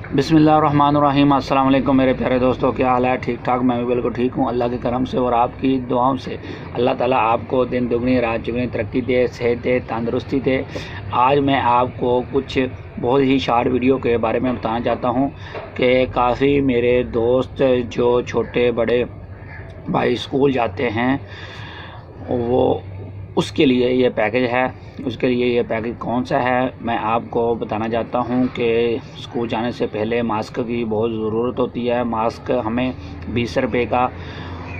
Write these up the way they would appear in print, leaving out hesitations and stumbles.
बिस्मिल्लाहिर्रहमानिर्रहीम। अस्सलाम वालेकुम मेरे प्यारे दोस्तों, क्या हाल है? ठीक ठाक, मैं भी बिल्कुल ठीक हूँ अल्लाह के करम से और आपकी दुआओं से। अल्लाह ताला आपको दिन दुगनी रात चुगनी तरक्की दे, सेहत दे, तंदुरुस्ती दे। आज मैं आपको कुछ बहुत ही शॉर्ट वीडियो के बारे में बताना चाहता हूँ कि काफ़ी मेरे दोस्त जो छोटे बड़े भाई स्कूल जाते हैं वो उसके लिए ये पैकेज है। उसके लिए ये पैकेज कौन सा है मैं आपको बताना चाहता हूँ कि स्कूल जाने से पहले मास्क की बहुत ज़रूरत होती है। मास्क हमें 20 रुपये का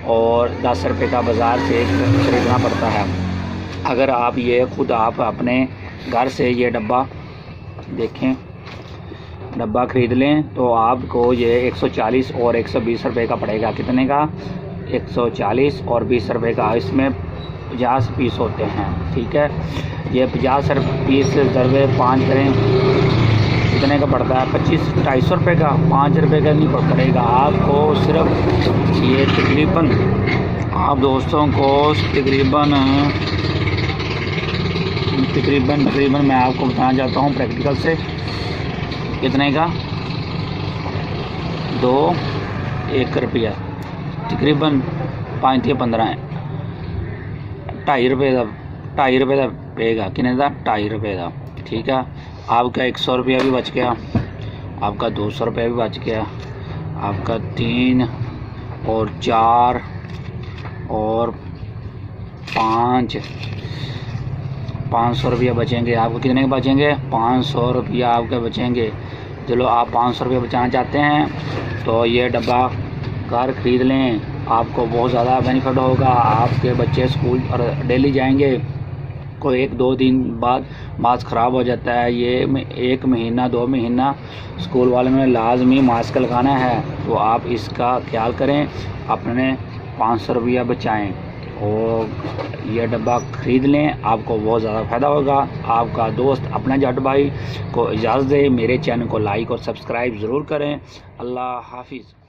और 10 रुपये का बाज़ार से ख़रीदना पड़ता है। अगर आप ये खुद आप अपने घर से ये डब्बा देखें, डब्बा ख़रीद लें तो आपको ये 140 और 120 रुपये का पड़ेगा। कितने का? 140 और 20 रुपये का। इसमें 50 पीस होते हैं, ठीक है। ये 50 पीस ज़रबे 5 करें, कितने का पड़ता है? 250 रुपये का। 5 रुपये का नहीं पड़ेगा आपको, सिर्फ ये तकरीबन आप दोस्तों को तकरीबन मैं आपको बताना चाहता हूँ प्रैक्टिकल से। कितने का? 1 रुपया, तकरीबन 5 या 15 है। 2.5 रुपये का, 2.5 रुपये का पेगा। कितने का? 2.5 रुपये का, ठीक है। आपका 100 रुपया भी बच गया, आपका 200 रुपया भी बच गया, आपका 3 और 4 और 500 रुपया बचेंगे आपको। कितने के बचेंगे? 500 रुपया आपके बचेंगे। चलो, आप 500 रुपया बचाना चाहते हैं तो ये डब्बा कार ख़रीद लें, आपको बहुत ज़्यादा बेनिफिट होगा। आपके बच्चे स्कूल और डेली जाएंगे, कोई 1-2 दिन बाद मास्क ख़राब हो जाता है। ये 1 महीना 2 महीना स्कूल वालों में लाजमी मास्क लगाना है, तो आप इसका ख्याल करें, अपने 500 रुपया बचाएँ और यह डब्बा ख़रीद लें, आपको बहुत ज़्यादा फ़ायदा होगा। आपका दोस्त अपना जट भाई को इजाज़त दे। मेरे चैनल को लाइक और सब्सक्राइब ज़रूर करें। अल्लाह हाफिज़।